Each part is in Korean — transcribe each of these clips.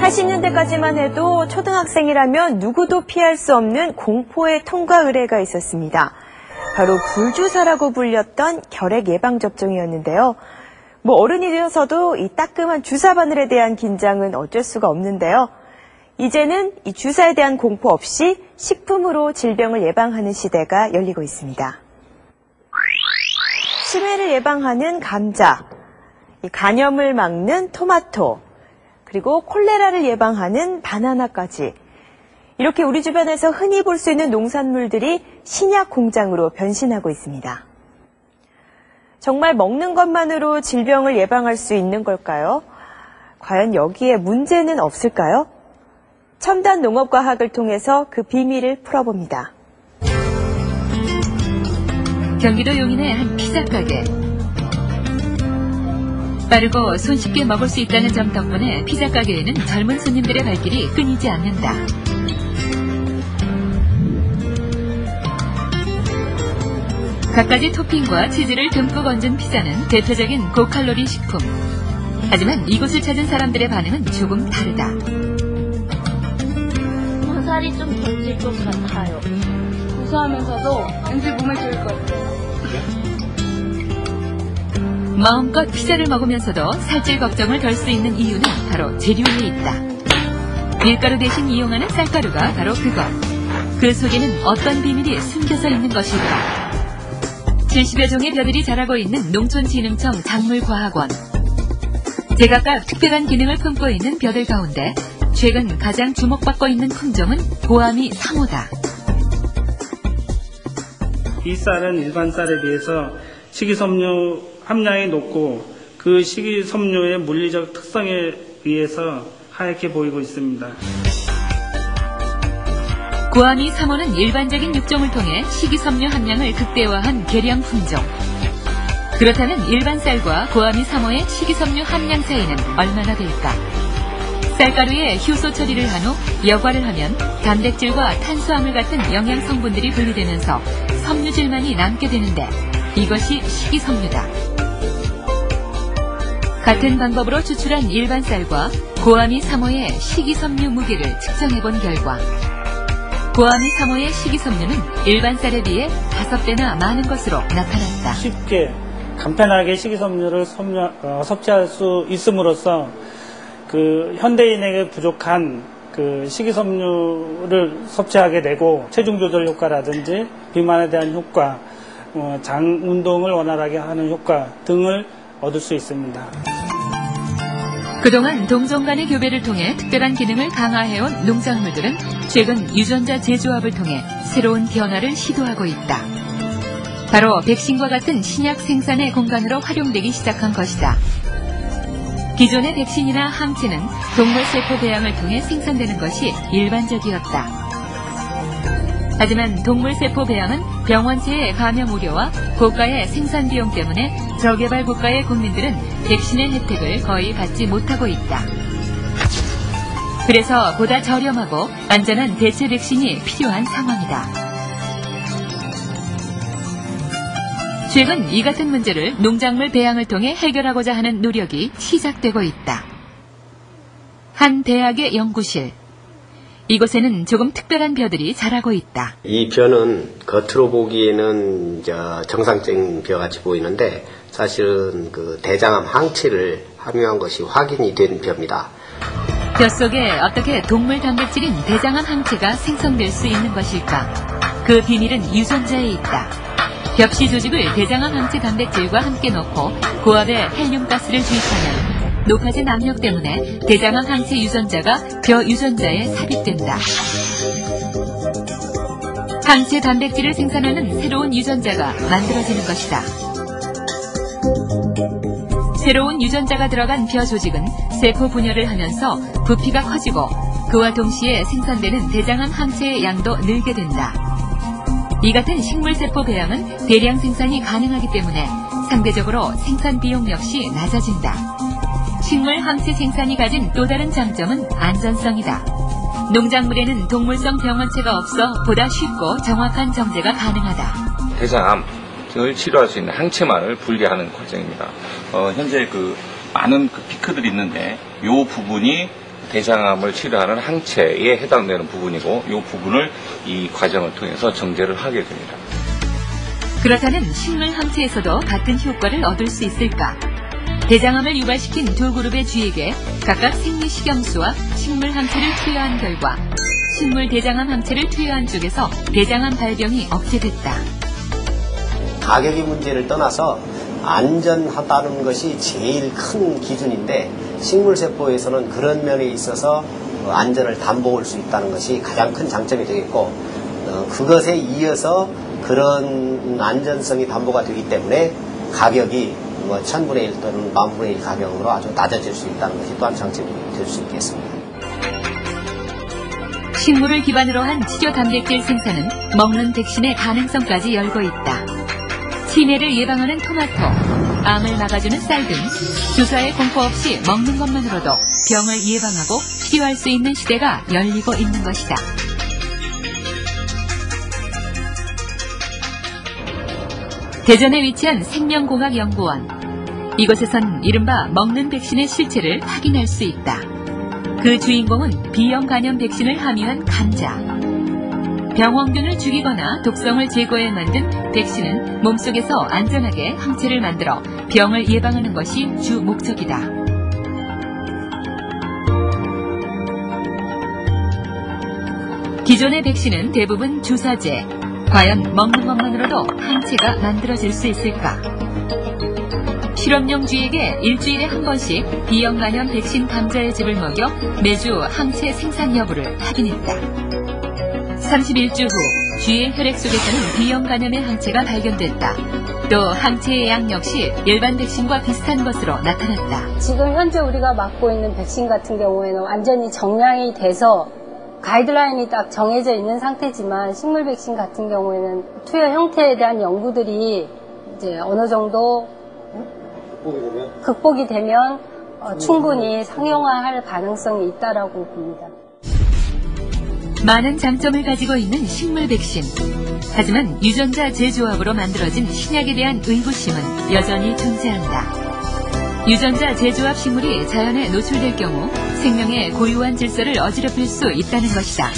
80년대까지만 해도 초등학생이라면 누구도 피할 수 없는 공포의 통과 의례가 있었습니다. 바로 불주사라고 불렸던 결핵 예방접종이었는데요. 어른이 되어서도 이 따끔한 주사 바늘에 대한 긴장은 어쩔 수가 없는데요. 이제는 이 주사에 대한 공포 없이 식품으로 질병을 예방하는 시대가 열리고 있습니다. 치매를 예방하는 감자, 간염을 막는 토마토, 그리고 콜레라를 예방하는 바나나까지 이렇게 우리 주변에서 흔히 볼 수 있는 농산물들이 신약 공장으로 변신하고 있습니다. 정말 먹는 것만으로 질병을 예방할 수 있는 걸까요? 과연 여기에 문제는 없을까요? 첨단 농업과학을 통해서 그 비밀을 풀어봅니다. 경기도 용인의 한 피자 가게. 빠르고 손쉽게 먹을 수 있다는 점 덕분에 피자 가게에는 젊은 손님들의 발길이 끊이지 않는다. 갖가지 토핑과 치즈를 듬뿍 얹은 피자는 대표적인 고칼로리 식품. 하지만 이곳을 찾은 사람들의 반응은 조금 다르다. 살이 좀 더 찔 것 같아요. 고소하면서도 왠지 몸에 좋을 것 같아요. 마음껏 피자를 먹으면서도 살찔 걱정을 덜 수 있는 이유는 바로 재료에 있다. 밀가루 대신 이용하는 쌀가루가 바로 그것. 그 속에는 어떤 비밀이 숨겨져 있는 것일까? 70여 종의 벼들이 자라고 있는 농촌진흥청 작물과학원. 제각각 특별한 기능을 품고 있는 벼들 가운데 최근 가장 주목받고 있는 품종은 고아미 3호다. 이 쌀은 일반 쌀에 비해서 식이섬유 함량이 높고 그 식이섬유의 물리적 특성에 의해서 하얗게 보이고 있습니다. 고아미 3호는 일반적인 육종을 통해 식이섬유 함량을 극대화한 개량 품종. 그렇다면 일반 쌀과 고아미 3호의 식이섬유 함량 차이는 얼마나 될까? 쌀가루에 효소 처리를 한 후 여과를 하면 단백질과 탄수화물 같은 영양 성분들이 분리되면서 섬유질만이 남게 되는데 이것이 식이섬유다. 같은 방법으로 추출한 일반 쌀과 고아미 3호의 식이섬유 무게를 측정해본 결과 고아미 3호의 식이섬유는 일반 쌀에 비해 5배나 많은 것으로 나타났다. 쉽게 간편하게 식이섬유를 섭취할 수 있음으로써 그 현대인에게 부족한 그 식이섬유를 섭취하게 되고 체중 조절 효과라든지 비만에 대한 효과, 장 운동을 원활하게 하는 효과 등을 얻을 수 있습니다. 그동안 동종 간의 교배를 통해 특별한 기능을 강화해온 농작물들은 최근 유전자 재조합을 통해 새로운 변화를 시도하고 있다. 바로 백신과 같은 신약 생산의 공간으로 활용되기 시작한 것이다. 기존의 백신이나 항체는 동물세포 배양을 통해 생산되는 것이 일반적이었다. 하지만 동물세포 배양은 병원체의 감염 우려와 고가의 생산 비용 때문에 저개발 국가의 국민들은 백신의 혜택을 거의 받지 못하고 있다. 그래서 보다 저렴하고 안전한 대체 백신이 필요한 상황이다. 최근 이 같은 문제를 농작물 배양을 통해 해결하고자 하는 노력이 시작되고 있다. 한 대학의 연구실. 이곳에는 조금 특별한 벼들이 자라고 있다. 이 벼는 겉으로 보기에는 정상적인 벼같이 보이는데 사실은 그 대장암 항체를 함유한 것이 확인이 된 벼입니다. 벼 속에 어떻게 동물 단백질인 대장암 항체가 생성될 수 있는 것일까? 그 비밀은 유전자에 있다. 벽시 조직을 대장암 항체 단백질과 함께 넣고 고압의 헬륨가스를 주입하면 높아진 압력 때문에 대장암 항체 유전자가 벼 유전자에 삽입된다. 항체 단백질을 생산하는 새로운 유전자가 만들어지는 것이다. 새로운 유전자가 들어간 벼 조직은 세포 분열을 하면서 부피가 커지고 그와 동시에 생산되는 대장암 항체의 양도 늘게 된다. 이 같은 식물세포 배양은 대량 생산이 가능하기 때문에 상대적으로 생산 비용 역시 낮아진다. 식물 항체 생산이 가진 또 다른 장점은 안전성이다. 농작물에는 동물성 병원체가 없어 보다 쉽고 정확한 정제가 가능하다. 대장암을 치료할 수 있는 항체만을 분리하는 과정입니다. 현재 많은 피크들이 있는데 이 부분이 대장암을 치료하는 항체에 해당되는 부분이고 이 부분을 이 과정을 통해서 정제를 하게 됩니다. 그렇다면 식물 항체에서도 같은 효과를 얻을 수 있을까? 대장암을 유발시킨 두 그룹의 쥐에게 각각 생리식염수와 식물 항체를 투여한 결과 식물 대장암 항체를 투여한 쪽에서 대장암 발병이 억제됐다. 가격의 문제를 떠나서 안전하다는 것이 제일 큰 기준인데 식물세포에서는 그런 면에 있어서 안전을 담보할 수 있다는 것이 가장 큰 장점이 되겠고 그것에 이어서 그런 안전성이 담보가 되기 때문에 가격이 1000분의 1 또는 10,000분의 1 가격으로 아주 낮아질 수 있다는 것이 또한 장점이 될 수 있겠습니다. 식물을 기반으로 한 치료 단백질 생산은 먹는 백신의 가능성까지 열고 있다. 치매를 예방하는 토마토, 암을 막아주는 쌀 등 주사의 공포 없이 먹는 것만으로도 병을 예방하고 치료할 수 있는 시대가 열리고 있는 것이다. 대전에 위치한 생명공학연구원. 이곳에선 이른바 먹는 백신의 실체를 확인할 수 있다. 그 주인공은 B형 간염 백신을 함유한 감자. 병원균을 죽이거나 독성을 제거해 만든 백신은 몸속에서 안전하게 항체를 만들어 병을 예방하는 것이 주 목적이다. 기존의 백신은 대부분 주사제. 과연 먹는 것만으로도 항체가 만들어질 수 있을까? 실험용 쥐에게 일주일에 한 번씩 B형 간염 백신 감자의 즙을 먹여 매주 항체 생산 여부를 확인했다. 31주 후 쥐의 혈액 속에서는 B형 간염의 항체가 발견됐다. 또 항체의 양 역시 일반 백신과 비슷한 것으로 나타났다. 지금 현재 우리가 맞고 있는 백신 같은 경우에는 완전히 정량이 돼서 가이드라인이 딱 정해져 있는 상태지만 식물 백신 같은 경우에는 투여 형태에 대한 연구들이 이제 어느 정도 극복이 되면 충분히 상용화할 가능성이 있다라고 봅니다. 많은 장점을 가지고 있는 식물 백신. 하지만 유전자 재조합으로 만들어진 신약에 대한 의구심은 여전히 존재한다. 유전자 재조합 식물이 자연에 노출될 경우 생명의 고유한 질서를 어지럽힐 수 있다는 것이다.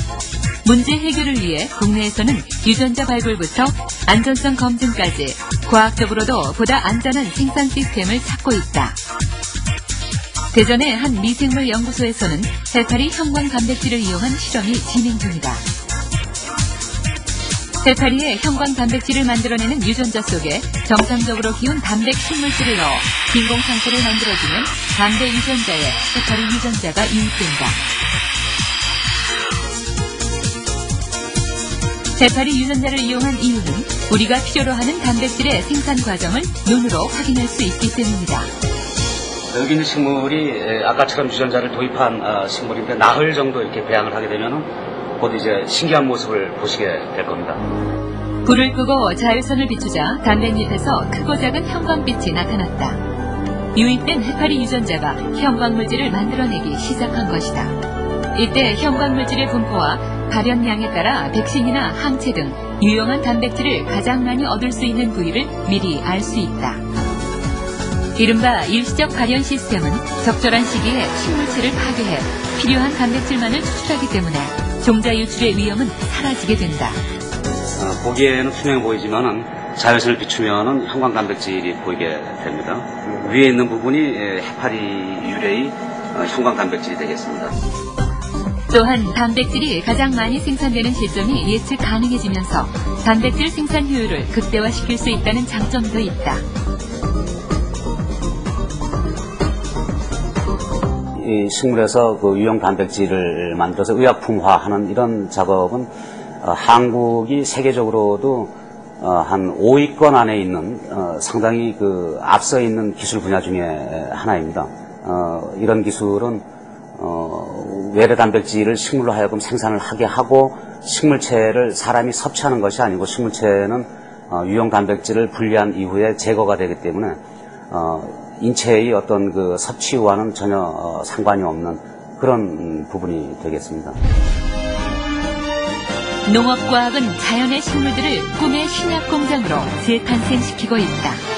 문제 해결을 위해 국내에서는 유전자 발굴부터 안전성 검증까지 과학적으로도 보다 안전한 생산 시스템을 찾고 있다. 대전의 한 미생물 연구소에서는 해파리 형광 단백질을 이용한 실험이 진행 중이다. 해파리의 형광 단백질을 만들어내는 유전자 속에 정상적으로 기운 단백 식물질을 넣어 진공 상태를 만들어주면 담배 유전자에 해파리 유전자가 유입된다. 해파리 유전자를 이용한 이유는 우리가 필요로 하는 단백질의 생산 과정을 눈으로 확인할 수 있기 때문이다. 여기 있는 식물이 아까처럼 유전자를 도입한 식물인데 나흘 정도 이렇게 배양을 하게 되면은 곧 이제 신기한 모습을 보시게 될 겁니다. 불을 끄고 자외선을 비추자 단백잎에서 크고 작은 형광빛이 나타났다. 유입된 해파리 유전자가 형광물질을 만들어내기 시작한 것이다. 이때 형광물질의 분포와 발현량에 따라 백신이나 항체 등 유용한 단백질을 가장 많이 얻을 수 있는 부위를 미리 알 수 있다. 이른바 일시적 발현 시스템은 적절한 시기에 식물체를 파괴해 필요한 단백질만을 추출하기 때문에 종자 유출의 위험은 사라지게 된다. 보기에는 투명해 보이지만은 자외선을 비추면은 형광 단백질이 보이게 됩니다. 위에 있는 부분이 해파리 유래의 형광 단백질이 되겠습니다. 또한 단백질이 가장 많이 생산되는 시점이 예측 가능해지면서 단백질 생산 효율을 극대화시킬 수 있다는 장점도 있다. 이 식물에서 그 유용 단백질을 만들어서 의약품화하는 이런 작업은 한국이 세계적으로도 한 5위권 안에 있는 상당히 그 앞서 있는 기술 분야 중에 하나입니다. 이런 기술은 외래 단백질을 식물로 하여금 생산을 하게 하고 식물체를 사람이 섭취하는 것이 아니고 식물체는 유용 단백질을 분리한 이후에 제거가 되기 때문에 인체의 어떤 그 섭취와는 전혀 상관이 없는 그런 부분이 되겠습니다. 농업과학은 자연의 식물들을 꿈의 신약 공장으로 재탄생시키고 있다.